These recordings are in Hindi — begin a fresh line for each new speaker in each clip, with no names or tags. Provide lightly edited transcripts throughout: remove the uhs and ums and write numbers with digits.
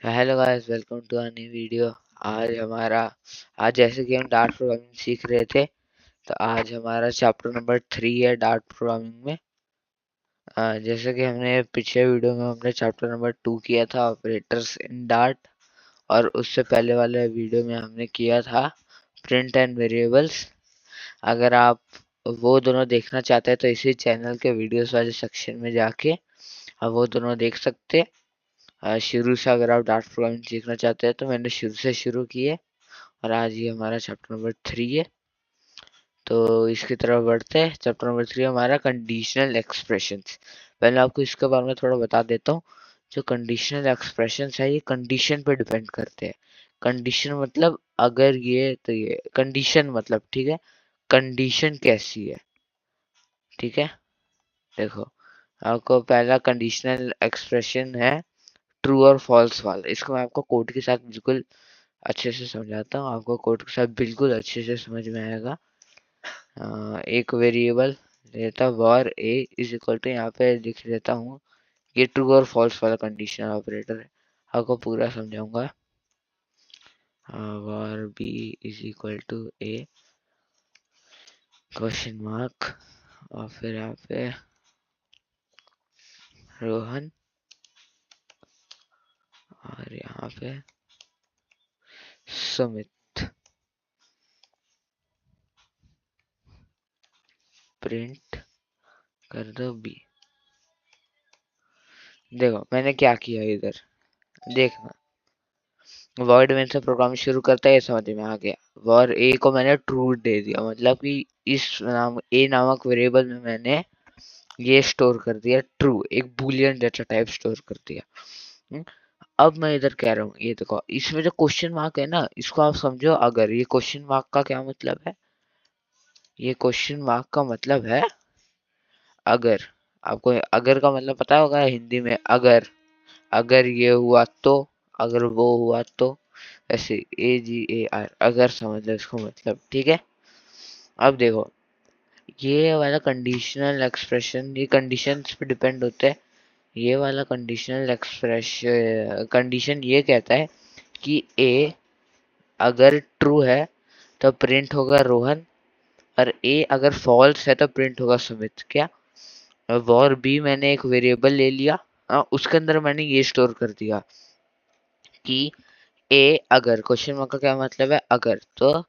Hello guys, welcome to a new video. आज जैसे कि हम डार्ट प्रोग्रामिंग सीख रहे थे, तो आज हमारा चैप्टर नंबर 3 है डार्ट प्रोग्रामिंग में। जैसे कि हमने पिछले वीडियो में हमने चैप्टर नंबर 2 किया था ऑपरेटर्स इन डार्ट, और उससे पहले वाले वीडियो में हमने किया था प्रिंट एंड वेरिएबल्स। अगर आप वो दोनों देखना चाहते हैं तो इसी चैनल के वीडियोस वाले सेक्शन में जाके आप वो दोनों देख सकते हैं। शुरू से अगर आप डार्ट प्रोग्रामिंग सीखना चाहते हैं तो मैंने शुरू से शुरू किए, और आज ये हमारा चैप्टर नंबर 3 है। तो इसकी तरफ बढ़ते हैं। चैप्टर नंबर 3 हमारा कंडीशनल एक्सप्रेशंस। पहले आपको इसके बारे में थोड़ा बता देता हूँ। जो कंडीशनल एक्सप्रेशंस है ये कंडीशन पे डिपेंड करते हैं। कंडीशन मतलब अगर ये तो ये कंडीशन मतलब, ठीक है, कंडीशन कैसी है, ठीक है। देखो, आपको पहला कंडीशनल एक्सप्रेशन है ट्रू और फॉल्स वाला। इसको मैं आपको कोड के साथ बिल्कुल अच्छे से समझाता हूँ। आपको कोड के साथ बिल्कुल अच्छे से समझ में आएगा। एक वेरिएबल लेता var a is equal to, यहाँ पे लिख देता हूँ, ये ट्रू और फॉल्स वाला कंडीशनल ऑपरेटर है। आपको पूरा समझाऊंगा। var b is equal to a question mark, और फिर यहाँ पे रोहन, और यहाँ पे सुमित। प्रिंट कर दो b। देखो मैंने क्या किया इधर, देखना। वर्ड में से प्रोग्राम शुरू करता है, ये समझ में आ गया। वर ए को मैंने ट्रू दे दिया, मतलब कि इस नाम ए नामक वेरिएबल में मैंने ये स्टोर कर दिया ट्रू, एक बूलियन डेटा टाइप स्टोर कर दिया। हम्म, अब मैं इधर कह रहा हूँ, ये देखो इसमें जो क्वेश्चन मार्क है ना, इसको आप समझो। अगर ये क्वेश्चन मार्क का क्या मतलब है, ये क्वेश्चन मार्क का मतलब है अगर। आपको अगर का मतलब पता होगा हिंदी में, अगर, अगर ये हुआ तो, अगर वो हुआ तो, ऐसे AGAR, अगर समझ लो इसको मतलब, ठीक है। अब देखो, ये वाला कंडीशनल एक्सप्रेशन ये कंडीशंस पे डिपेंड होता है। ये वाला कंडीशनल एक्सप्रेशन कंडीशन ये कहता है कि ए अगर ट्रू है तो प्रिंट होगा रोहन, और ए अगर फॉल्स है तो प्रिंट होगा सुमित। क्या? और बी मैंने एक वेरिएबल ले लिया, उसके अंदर मैंने ये स्टोर कर दिया कि ए अगर, क्वेश्चन मार्क का क्या मतलब है, अगर। तो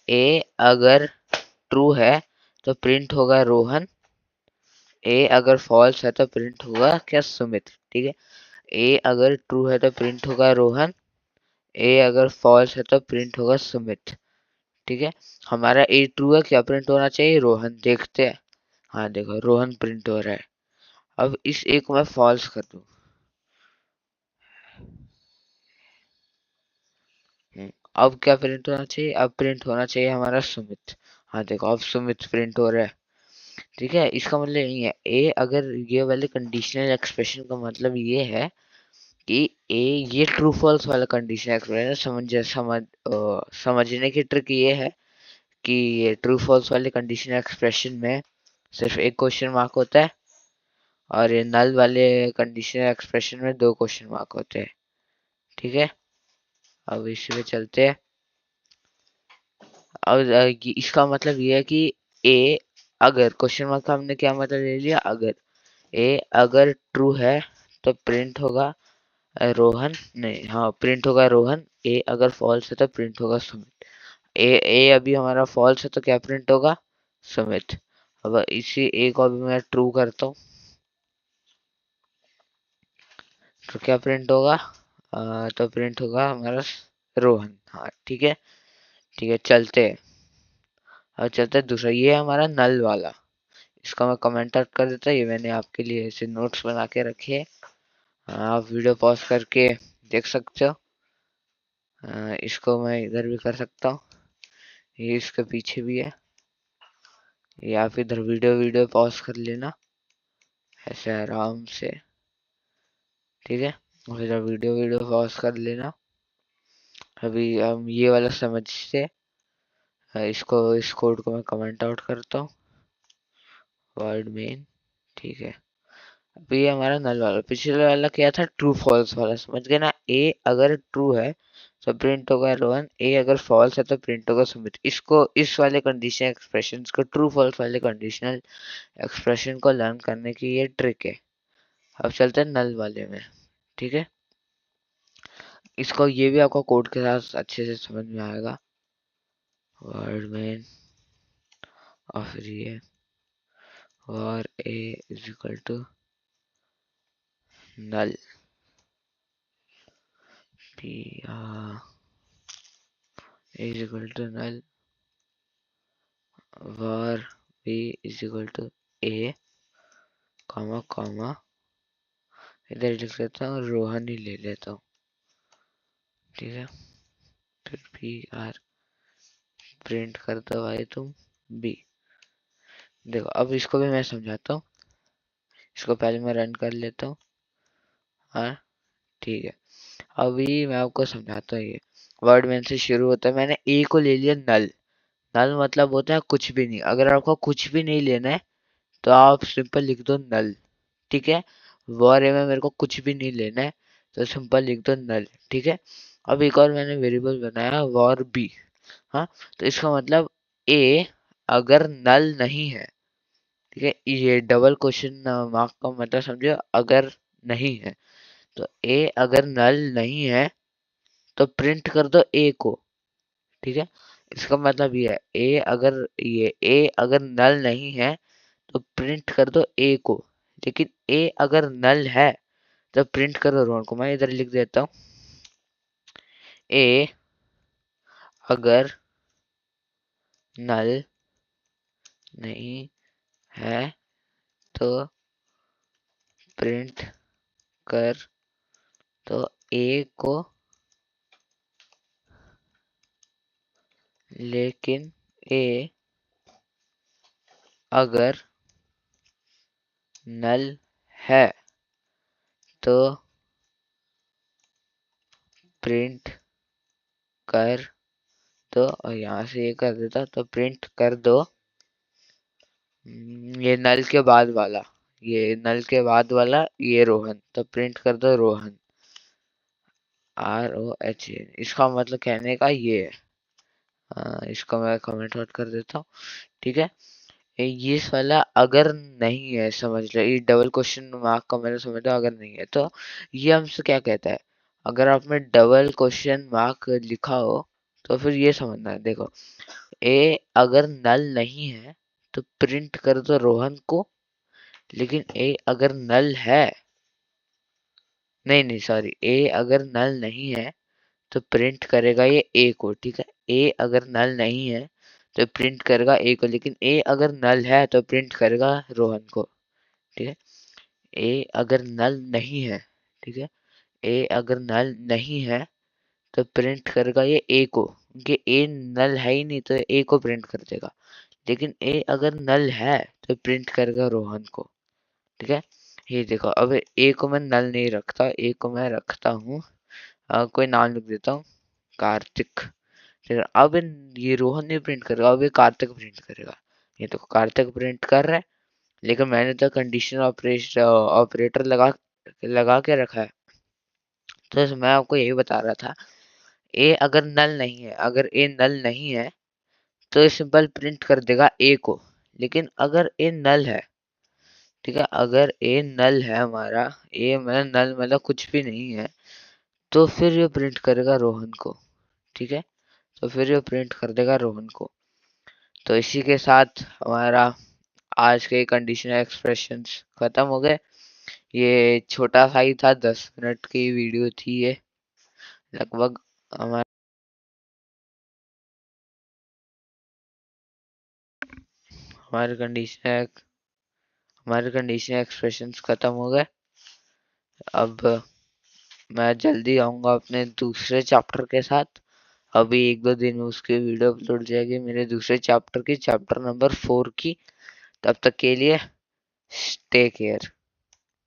ए अगर ट्रू है तो प्रिंट होगा रोहन, ए अगर फॉल्स है तो प्रिंट होगा क्या, सुमित, ठीक है। ए अगर ट्रू है तो प्रिंट होगा रोहन, ए अगर फॉल्स है तो प्रिंट होगा सुमित, ठीक है। हमारा ए ट्रू है, क्या प्रिंट होना चाहिए, रोहन। देखते हैं। हाँ देखो, रोहन प्रिंट हो रहा है। अब इस ए को मैं फॉल्स कर दूं, अब क्या प्रिंट होना चाहिए, अब प्रिंट होना चाहिए हमारा सुमित। हाँ देखो, अब सुमित प्रिंट हो रहा है, ठीक है। इसका मतलब यही है, ए अगर, ये वाले कंडीशनल एक्सप्रेशन का मतलब ये है कि ए, ये ट्रू फॉल्स वाला कंडीशन एक्सप्रेशन समझने की ट्रिक ये है कि ये ट्रू फॉल्स वाले कंडीशन एक्सप्रेशन में सिर्फ एक क्वेश्चन मार्क होता है, और ये नल वाले कंडीशन एक्सप्रेशन में दो क्वेश्चन मार्क होते हैं, ठीक है। अब इसी पे चलते हैं। अब इसका मतलब ये है कि ए अगर, क्वेश्चन मार्क का हमने क्या मतलब ले लिया, अगर। ए अगर ट्रू है तो प्रिंट होगा रोहन, नहीं, हाँ प्रिंट होगा रोहन। ए अगर फॉल्स है तो प्रिंट होगा सुमित। ए अभी हमारा फॉल्स है तो क्या प्रिंट होगा, सुमित। अब इसी ए को अभी मैं ट्रू करता हूँ, तो क्या प्रिंट होगा, तो प्रिंट होगा हमारा रोहन। हाँ ठीक है, ठीक है, चलते हैं। अब चलते हैं दूसरा, ये है हमारा नल वाला। इसका मैं कमेंट आउट कर देता हूँ। ये मैंने आपके लिए ऐसे नोट्स बना के रखे हैं, आप वीडियो पॉज करके देख सकते हो। इसको मैं इधर भी कर सकता हूँ, ये इसके पीछे भी है। ये आप इधर वीडियो वीडियो पॉज कर लेना ऐसे आराम से, ठीक है। और इधर वीडियो वीडियो पॉज कर लेना। अभी हम ये वाला समझते, इसको, इस कोड को मैं कमेंट आउट करता हूँ, वर्ड मेन, ठीक है। अभी ये हमारा नल वाला, पिछले वाला क्या था, ट्रू फॉल्स वाला, समझ गए ना। ए अगर ट्रू है तो प्रिंट होगा रोहन, ए अगर फॉल्स है तो प्रिंट होगा सुमित। इसको, इस वाले कंडीशन एक्सप्रेशन को, ट्रू फॉल्स वाले कंडीशनल एक्सप्रेशन को लर्न करने की ये ट्रिक है। अब चलते हैं नल वाले में, ठीक है। इसको ये भी आपको कोड के साथ अच्छे से समझ में आएगा। वर्ड में और फिर ये और A is equal to null, P A is equal to null, where B is equal to A comma comma, इधर लिख लेता हूँ रोहन ही ले लेता हूँ, ठीक है। फिर पी आर प्रिंट कर दो भाई तुम बी। देखो अब इसको भी मैं समझाता हूँ, इसको पहले मैं रन कर लेता हूँ। हाँ ठीक है, अभी मैं आपको समझाता हूँ। ये वर्ड मेन से शुरू होता है, मैंने ए को ले लिया नल। नल मतलब होता है कुछ भी नहीं। अगर आपको कुछ भी नहीं लेना है तो आप सिंपल लिख दो नल, ठीक है। वॉर ए में मेरे को कुछ भी नहीं लेना है तो सिंपल लिख दो नल, ठीक है। अब एक और मैंने वेरिएबल बनाया वॉर बी। हाँ, तो इसका मतलब ए अगर नल नहीं है, ठीक है, ये डबल क्वेश्चन मार्क का मतलब समझो, अगर नहीं है तो ए अगर नल नहीं है तो प्रिंट कर दो ए को, ठीक है। इसका मतलब ये है, ए अगर नल नहीं है तो प्रिंट कर दो ए को, लेकिन ए अगर नल है तो प्रिंट कर दो रोहन को। मैं इधर लिख देता हूँ, ए अगर नल नहीं है तो प्रिंट कर दो ए को, लेकिन ए अगर नल है तो प्रिंट कर दो, और यहाँ से ये कर देता तो प्रिंट कर दो ये नल के बाद वाला, ये नल के बाद वाला ये रोहन, तो प्रिंट कर दो रोहन, ROHN। इसका मतलब कहने का ये है। इसको मैं कमेंट आउट कर देता हूँ, ठीक है। ये वाला अगर नहीं है, समझ लो ये डबल क्वेश्चन मार्क का मैंने समझ लो, अगर नहीं है तो ये हमसे क्या कहता है। अगर आपने डबल क्वेश्चन मार्क लिखा हो तो फिर ये समझना है, देखो ए अगर नल नहीं है तो प्रिंट कर दो रोहन को, लेकिन ए अगर नल है, नहीं नहीं सॉरी, ए अगर नल नहीं है तो प्रिंट करेगा ये ए को, ठीक है। ए अगर नल नहीं है तो प्रिंट करेगा ए को, लेकिन ए अगर नल है तो प्रिंट करेगा रोहन को, ठीक है। ए अगर नल नहीं है, ठीक है, ए अगर नल नहीं है तो प्रिंट करेगा ये ए को, क्योंकि ए नल है ही नहीं तो ए को प्रिंट कर देगा। लेकिन ए अगर नल है तो प्रिंट करेगा रोहन को, ठीक है। ये देखो अब ए को मैं नल नहीं रखता, ए को मैं रखता हूँ कोई नाम लिख देता हूँ, कार्तिक, ठीक है। अब ये रोहन नहीं प्रिंट करेगा, अब ये कार्तिक प्रिंट करेगा। ये तो कार्तिक प्रिंट कर रहा है, लेकिन मैंने तो कंडीशनल ऑपरेटर लगा लगा के रखा है। तो मैं आपको यही बता रहा था, ए अगर नल नहीं है, अगर ए नल नहीं है तो सिंपल प्रिंट कर देगा ए को, लेकिन अगर ए नल है, ठीक है, अगर ए नल है हमारा, ए मतलब नल मतलब कुछ भी नहीं है, तो फिर ये प्रिंट करेगा रोहन को, ठीक है। तो फिर ये प्रिंट कर देगा रोहन को। तो इसी के साथ हमारा आज के कंडीशनल एक्सप्रेशंस खत्म हो गए। ये छोटा सा ही था, 10 मिनट की वीडियो थी ये लगभग। हमारे हमारे कंडीशनल हमारे कंडीशनल एक्सप्रेशंस खत्म हो गए। अब मैं जल्दी आऊंगा अपने दूसरे चैप्टर के साथ। अभी 1-2 दिन में उसकी वीडियो अपलोड जाएगी मेरे दूसरे चैप्टर की, चैप्टर नंबर 4 की। तब तक के लिए टेक केयर।